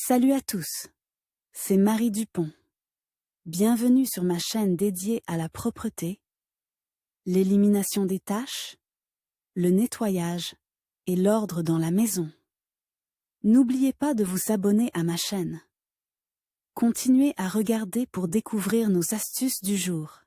Salut à tous, c'est Marie Dupont. Bienvenue sur ma chaîne dédiée à la propreté, l'élimination des taches, le nettoyage et l'ordre dans la maison. N'oubliez pas de vous abonner à ma chaîne. Continuez à regarder pour découvrir nos astuces du jour.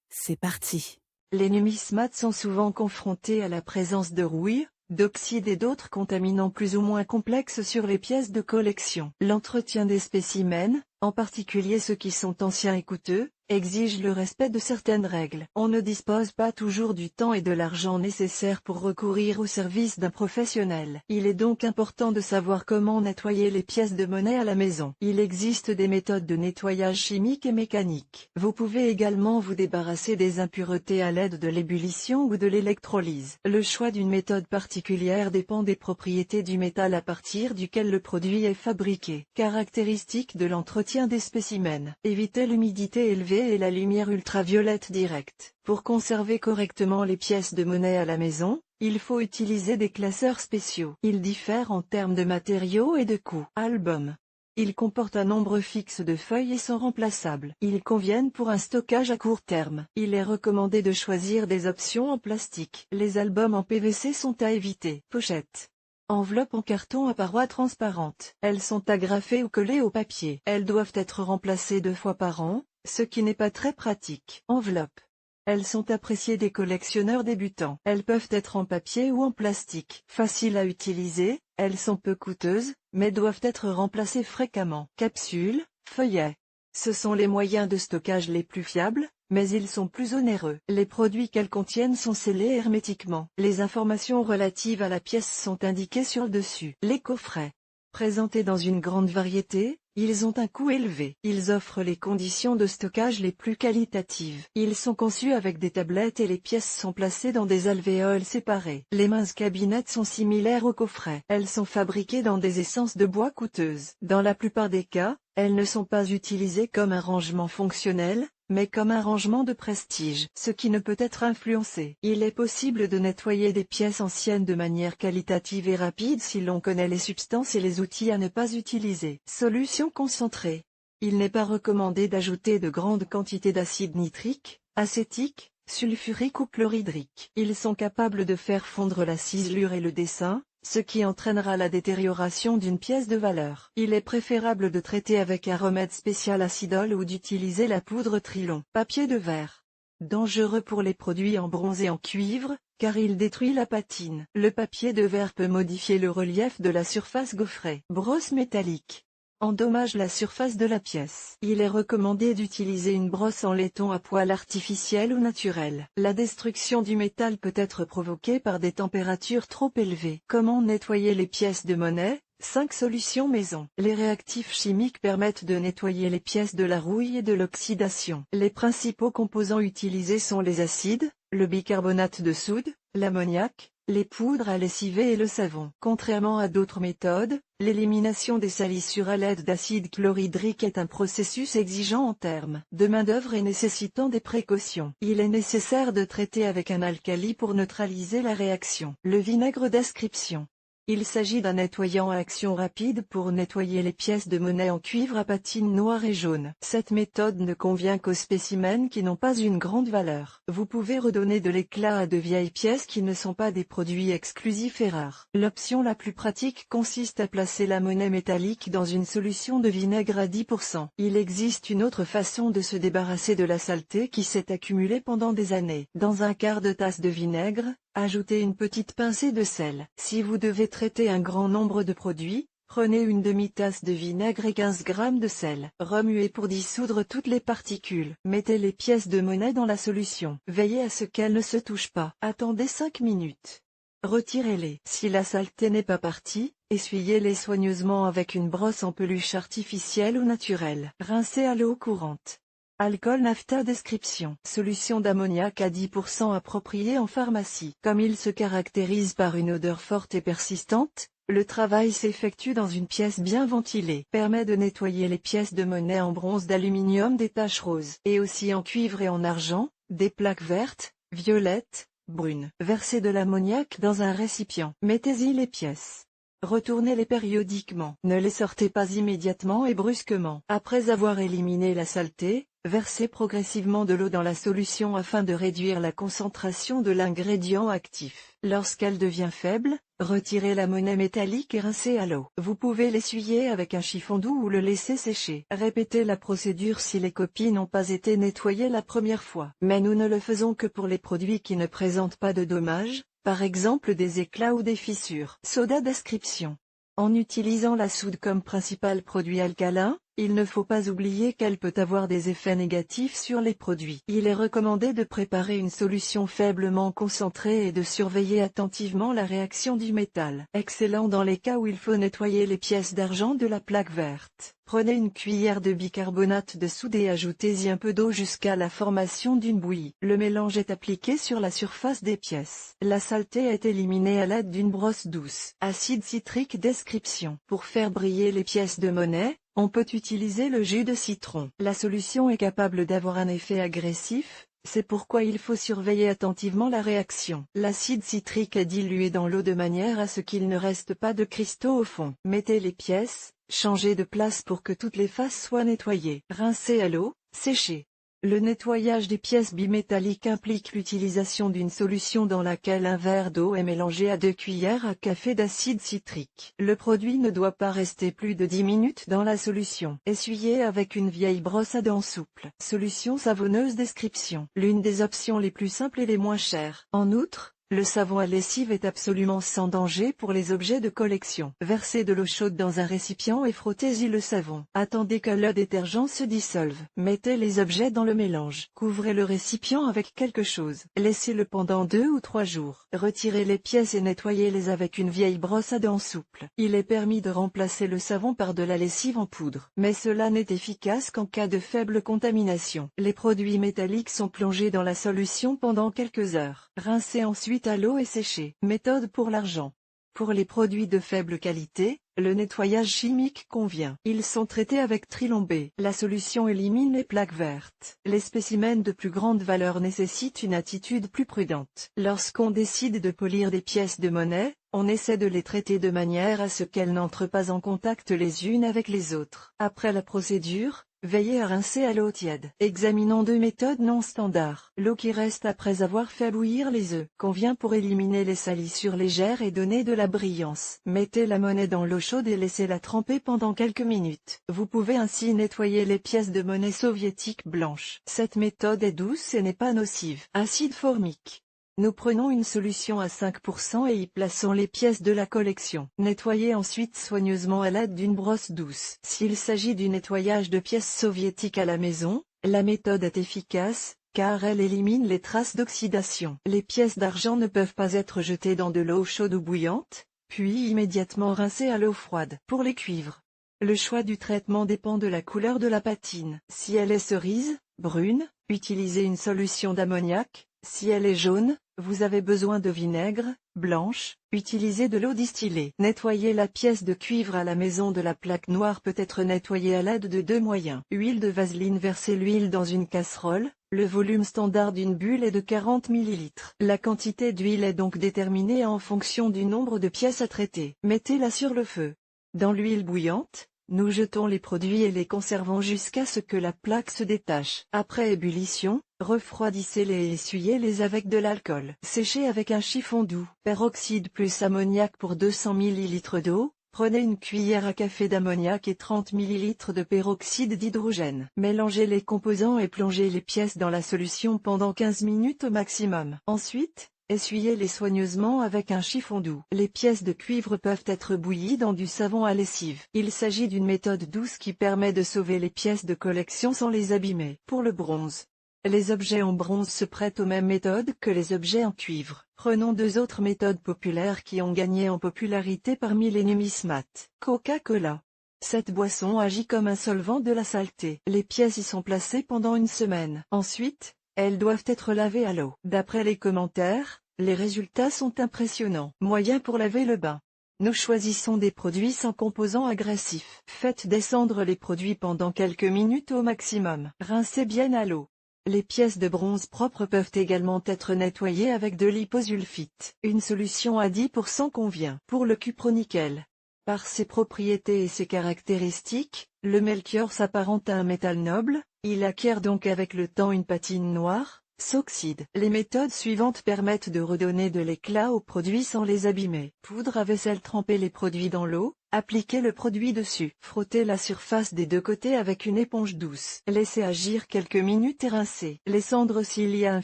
C'est parti. Les numismates sont souvent confrontés à la présence de rouille, d'oxyde et d'autres contaminants plus ou moins complexes sur les pièces de collection. L'entretien des spécimens, en particulier ceux qui sont anciens et coûteux, exige le respect de certaines règles. On ne dispose pas toujours du temps et de l'argent nécessaires pour recourir au service d'un professionnel. Il est donc important de savoir comment nettoyer les pièces de monnaie à la maison. Il existe des méthodes de nettoyage chimique et mécanique. Vous pouvez également vous débarrasser des impuretés à l'aide de l'ébullition ou de l'électrolyse. Le choix d'une méthode particulière dépend des propriétés du métal à partir duquel le produit est fabriqué. Caractéristiques de l'entretien des spécimens. Évitez l'humidité élevée et la lumière ultraviolette directe. Pour conserver correctement les pièces de monnaie à la maison, il faut utiliser des classeurs spéciaux. Ils diffèrent en termes de matériaux et de coûts. Album. Ils comportent un nombre fixe de feuilles et sont remplaçables. Ils conviennent pour un stockage à court terme. Il est recommandé de choisir des options en plastique. Les albums en PVC sont à éviter. Pochette. Enveloppes en carton à parois transparentes. Elles sont agrafées ou collées au papier. Elles doivent être remplacées 2 fois par an, ce qui n'est pas très pratique. Enveloppes. Elles sont appréciées des collectionneurs débutants. Elles peuvent être en papier ou en plastique. Faciles à utiliser, elles sont peu coûteuses, mais doivent être remplacées fréquemment. Capsules, feuillets. Ce sont les moyens de stockage les plus fiables, mais ils sont plus onéreux. Les produits qu'elles contiennent sont scellés hermétiquement. Les informations relatives à la pièce sont indiquées sur le dessus. Les coffrets. Présentés dans une grande variété, ils ont un coût élevé. Ils offrent les conditions de stockage les plus qualitatives. Ils sont conçus avec des tablettes et les pièces sont placées dans des alvéoles séparés. Les minces cabinettes sont similaires aux coffrets. Elles sont fabriquées dans des essences de bois coûteuses. Dans la plupart des cas, elles ne sont pas utilisées comme un rangement fonctionnel, mais comme un rangement de prestige, ce qui ne peut être influencé. Il est possible de nettoyer des pièces anciennes de manière qualitative et rapide si l'on connaît les substances et les outils à ne pas utiliser. Solution concentrée. Il n'est pas recommandé d'ajouter de grandes quantités d'acide nitrique, acétique, sulfurique ou chlorhydrique. Ils sont capables de faire fondre la ciselure et le dessin, ce qui entraînera la détérioration d'une pièce de valeur. Il est préférable de traiter avec un remède spécial acidol ou d'utiliser la poudre Trilon. Papier de verre. Dangereux pour les produits en bronze et en cuivre, car il détruit la patine. Le papier de verre peut modifier le relief de la surface gaufrée. Brosse métallique. Endommage la surface de la pièce. Il est recommandé d'utiliser une brosse en laiton à poil artificiel ou naturel. La destruction du métal peut être provoquée par des températures trop élevées. Comment nettoyer les pièces de monnaie? 5 solutions maison. Les réactifs chimiques permettent de nettoyer les pièces de la rouille et de l'oxydation. Les principaux composants utilisés sont les acides, le bicarbonate de soude, l'ammoniac, les poudres à lessiver et le savon. Contrairement à d'autres méthodes, l'élimination des salissures à l'aide d'acide chlorhydrique est un processus exigeant en termes de main-d'œuvre et nécessitant des précautions. Il est nécessaire de traiter avec un alcali pour neutraliser la réaction. Le vinaigre d'ascription. Il s'agit d'un nettoyant à action rapide pour nettoyer les pièces de monnaie en cuivre à patine noire et jaune. Cette méthode ne convient qu'aux spécimens qui n'ont pas une grande valeur. Vous pouvez redonner de l'éclat à de vieilles pièces qui ne sont pas des produits exclusifs et rares. L'option la plus pratique consiste à placer la monnaie métallique dans une solution de vinaigre à 10%. Il existe une autre façon de se débarrasser de la saleté qui s'est accumulée pendant des années. Dans un quart de tasse de vinaigre, ajoutez une petite pincée de sel. Si vous devez traiter un grand nombre de produits, prenez une demi-tasse de vinaigre et 15 g de sel. Remuez pour dissoudre toutes les particules. Mettez les pièces de monnaie dans la solution. Veillez à ce qu'elles ne se touchent pas. Attendez 5 minutes. Retirez-les. Si la saleté n'est pas partie, essuyez-les soigneusement avec une brosse en peluche artificielle ou naturelle. Rincez à l'eau courante. Alcool naphta description. Solution d'ammoniac à 10% appropriée en pharmacie. Comme il se caractérise par une odeur forte et persistante, le travail s'effectue dans une pièce bien ventilée. Permet de nettoyer les pièces de monnaie en bronze, d'aluminium, des taches roses, et aussi en cuivre et en argent, des plaques vertes, violettes, brunes. Versez de l'ammoniac dans un récipient. Mettez-y les pièces. Retournez-les périodiquement. Ne les sortez pas immédiatement et brusquement. Après avoir éliminé la saleté, versez progressivement de l'eau dans la solution afin de réduire la concentration de l'ingrédient actif. Lorsqu'elle devient faible, retirez la monnaie métallique et rincez à l'eau. Vous pouvez l'essuyer avec un chiffon doux ou le laisser sécher. Répétez la procédure si les copies n'ont pas été nettoyées la première fois. Mais nous ne le faisons que pour les produits qui ne présentent pas de dommages, par exemple des éclats ou des fissures. Soda description. En utilisant la soude comme principal produit alcalin, il ne faut pas oublier qu'elle peut avoir des effets négatifs sur les produits. Il est recommandé de préparer une solution faiblement concentrée et de surveiller attentivement la réaction du métal. Excellent dans les cas où il faut nettoyer les pièces d'argent de la plaque verte. Prenez une cuillère de bicarbonate de soude et ajoutez-y un peu d'eau jusqu'à la formation d'une bouillie. Le mélange est appliqué sur la surface des pièces. La saleté est éliminée à l'aide d'une brosse douce. Acide citrique description. Pour faire briller les pièces de monnaie, on peut utiliser le jus de citron. La solution est capable d'avoir un effet agressif, c'est pourquoi il faut surveiller attentivement la réaction. L'acide citrique est dilué dans l'eau de manière à ce qu'il ne reste pas de cristaux au fond. Mettez les pièces, changez de place pour que toutes les faces soient nettoyées. Rincez à l'eau, séchez. Le nettoyage des pièces bimétalliques implique l'utilisation d'une solution dans laquelle un verre d'eau est mélangé à 2 cuillères à café d'acide citrique. Le produit ne doit pas rester plus de 10 minutes dans la solution. Essuyez avec une vieille brosse à dents souple. Solution savonneuse description. L'une des options les plus simples et les moins chères. En outre, le savon à lessive est absolument sans danger pour les objets de collection. Versez de l'eau chaude dans un récipient et frottez-y le savon. Attendez que le détergent se dissolve. Mettez les objets dans le mélange. Couvrez le récipient avec quelque chose. Laissez-le pendant 2 ou 3 jours. Retirez les pièces et nettoyez-les avec une vieille brosse à dents souple. Il est permis de remplacer le savon par de la lessive en poudre. Mais cela n'est efficace qu'en cas de faible contamination. Les produits métalliques sont plongés dans la solution pendant quelques heures. Rincez ensuite à l'eau et sécher. Méthode pour l'argent. Pour les produits de faible qualité, le nettoyage chimique convient. Ils sont traités avec Trilon B. La solution élimine les plaques vertes. Les spécimens de plus grande valeur nécessitent une attitude plus prudente. Lorsqu'on décide de polir des pièces de monnaie, on essaie de les traiter de manière à ce qu'elles n'entrent pas en contact les unes avec les autres. Après la procédure, veillez à rincer à l'eau tiède. Examinons 2 méthodes non standards. L'eau qui reste après avoir fait bouillir les œufs convient pour éliminer les salissures légères et donner de la brillance. Mettez la monnaie dans l'eau chaude et laissez-la tremper pendant quelques minutes. Vous pouvez ainsi nettoyer les pièces de monnaie soviétique blanches. Cette méthode est douce et n'est pas nocive. Acide formique. Nous prenons une solution à 5% et y plaçons les pièces de la collection. Nettoyez ensuite soigneusement à l'aide d'une brosse douce. S'il s'agit du nettoyage de pièces soviétiques à la maison, la méthode est efficace, car elle élimine les traces d'oxydation. Les pièces d'argent ne peuvent pas être jetées dans de l'eau chaude ou bouillante, puis immédiatement rincées à l'eau froide. Pour les cuivres, le choix du traitement dépend de la couleur de la patine. Si elle est cerise, brune, utilisez une solution d'ammoniac. Si elle est jaune, vous avez besoin de vinaigre, blanche, utilisez de l'eau distillée. Nettoyer la pièce de cuivre à la maison de la plaque noire peut être nettoyée à l'aide de 2 moyens. Huile de vaseline. Versez l'huile dans une casserole, le volume standard d'une bulle est de 40 ml. La quantité d'huile est donc déterminée en fonction du nombre de pièces à traiter. Mettez-la sur le feu. Dans l'huile bouillante, nous jetons les produits et les conservons jusqu'à ce que la plaque se détache. Après ébullition, refroidissez-les et essuyez-les avec de l'alcool. Séchez avec un chiffon doux. Peroxyde plus ammoniac pour 200 ml d'eau. Prenez une cuillère à café d'ammoniac et 30 ml de peroxyde d'hydrogène. Mélangez les composants et plongez les pièces dans la solution pendant 15 minutes au maximum. Ensuite, essuyez-les soigneusement avec un chiffon doux. Les pièces de cuivre peuvent être bouillies dans du savon à lessive. Il s'agit d'une méthode douce qui permet de sauver les pièces de collection sans les abîmer. Pour le bronze, les objets en bronze se prêtent aux mêmes méthodes que les objets en cuivre. Prenons 2 autres méthodes populaires qui ont gagné en popularité parmi les numismates. Coca-Cola. Cette boisson agit comme un solvant de la saleté. Les pièces y sont placées pendant 1 semaine. Ensuite, elles doivent être lavées à l'eau. D'après les commentaires, les résultats sont impressionnants. Moyen pour laver le bain. Nous choisissons des produits sans composants agressifs. Faites descendre les produits pendant quelques minutes au maximum. Rincez bien à l'eau. Les pièces de bronze propres peuvent également être nettoyées avec de l'hyposulfite. Une solution à 10% convient. Pour le cupronickel, Par ses propriétés et ses caractéristiques, le Melchior s'apparente à un métal noble, il acquiert donc avec le temps une patine noire, s'oxyde. Les méthodes suivantes permettent de redonner de l'éclat aux produits sans les abîmer. Poudre à vaisselle, tremper les produits dans l'eau, appliquer le produit dessus. Frotter la surface des deux côtés avec une éponge douce. Laisser agir quelques minutes et rincer. Les cendres. S'il y a un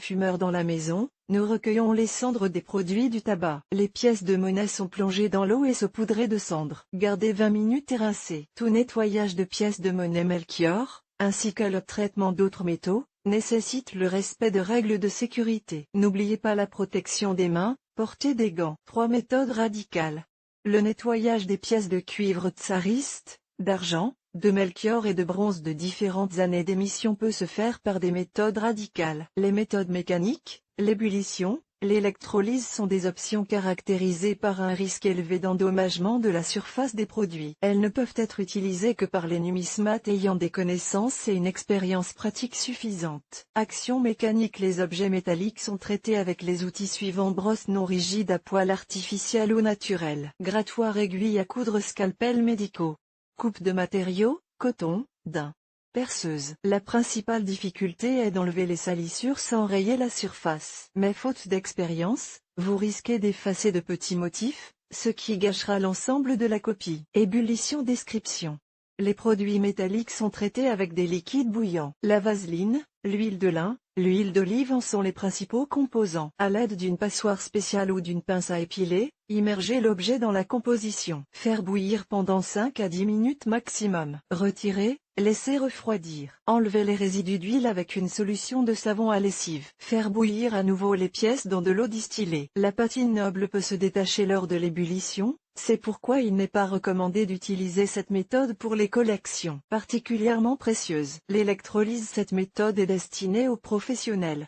fumeur dans la maison, nous recueillons les cendres des produits du tabac. Les pièces de monnaie sont plongées dans l'eau et saupoudrées de cendres. Garder 20 minutes et rincer. Tout nettoyage de pièces de monnaie Melchior, ainsi que le traitement d'autres métaux, nécessite le respect de règles de sécurité. N'oubliez pas la protection des mains, portez des gants. 3 méthodes radicales. Le nettoyage des pièces de cuivre tsariste, d'argent, de Melchior et de bronze de différentes années d'émission peut se faire par des méthodes radicales. Les méthodes mécaniques, l'ébullition, l'électrolyse sont des options caractérisées par un risque élevé d'endommagement de la surface des produits. Elles ne peuvent être utilisées que par les numismates ayant des connaissances et une expérience pratique suffisante. Action mécanique. Les objets métalliques sont traités avec les outils suivants: brosse non rigide à poil artificiel ou naturel, grattoir, aiguille à coudre, scalpel médicaux, coupe de matériaux, coton, daim, perceuse. La principale difficulté est d'enlever les salissures sans rayer la surface. Mais faute d'expérience, vous risquez d'effacer de petits motifs, ce qui gâchera l'ensemble de la copie. Ébullition. Description. Les produits métalliques sont traités avec des liquides bouillants. La vaseline, l'huile de lin, l'huile d'olive en sont les principaux composants. À l'aide d'une passoire spéciale ou d'une pince à épiler, immergez l'objet dans la composition. Faire bouillir pendant 5 à 10 minutes maximum. Retirer, laisser refroidir. Enlever les résidus d'huile avec une solution de savon à lessive. Faire bouillir à nouveau les pièces dans de l'eau distillée. La patine noble peut se détacher lors de l'ébullition. C'est pourquoi il n'est pas recommandé d'utiliser cette méthode pour les collections particulièrement précieuses. L'électrolyse. Cette méthode est destinée aux professionnels.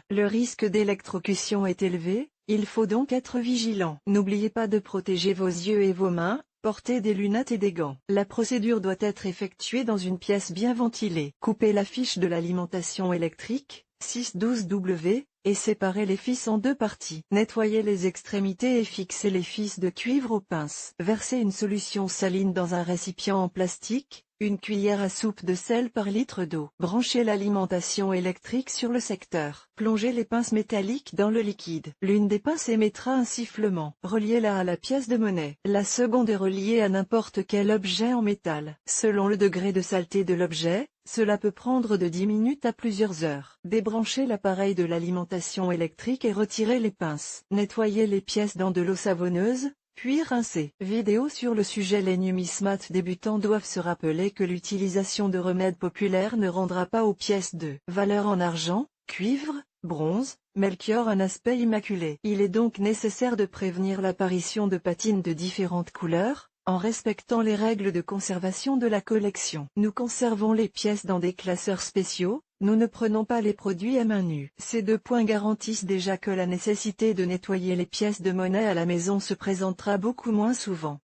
Le risque d'électrocution est élevé, il faut donc être vigilant. N'oubliez pas de protéger vos yeux et vos mains, portez des lunettes et des gants. La procédure doit être effectuée dans une pièce bien ventilée. Coupez la fiche de l'alimentation électrique, 612W, et séparez les fils en 2 parties. Nettoyez les extrémités et fixez les fils de cuivre aux pinces. Versez une solution saline dans un récipient en plastique, une cuillère à soupe de sel par litre d'eau. Branchez l'alimentation électrique sur le secteur. Plongez les pinces métalliques dans le liquide. L'une des pinces émettra un sifflement. Reliez-la à la pièce de monnaie. La seconde est reliée à n'importe quel objet en métal. Selon le degré de saleté de l'objet, cela peut prendre de 10 minutes à plusieurs heures. Débranchez l'appareil de l'alimentation électrique et retirez les pinces. Nettoyez les pièces dans de l'eau savonneuse, puis rincez. Vidéo sur le sujet. Les numismates débutants doivent se rappeler que l'utilisation de remèdes populaires ne rendra pas aux pièces de valeur en argent, cuivre, bronze, Melchior un aspect immaculé. Il est donc nécessaire de prévenir l'apparition de patines de différentes couleurs, en respectant les règles de conservation de la collection. Nous conservons les pièces dans des classeurs spéciaux, nous ne prenons pas les produits à main nue. Ces 2 points garantissent déjà que la nécessité de nettoyer les pièces de monnaie à la maison se présentera beaucoup moins souvent.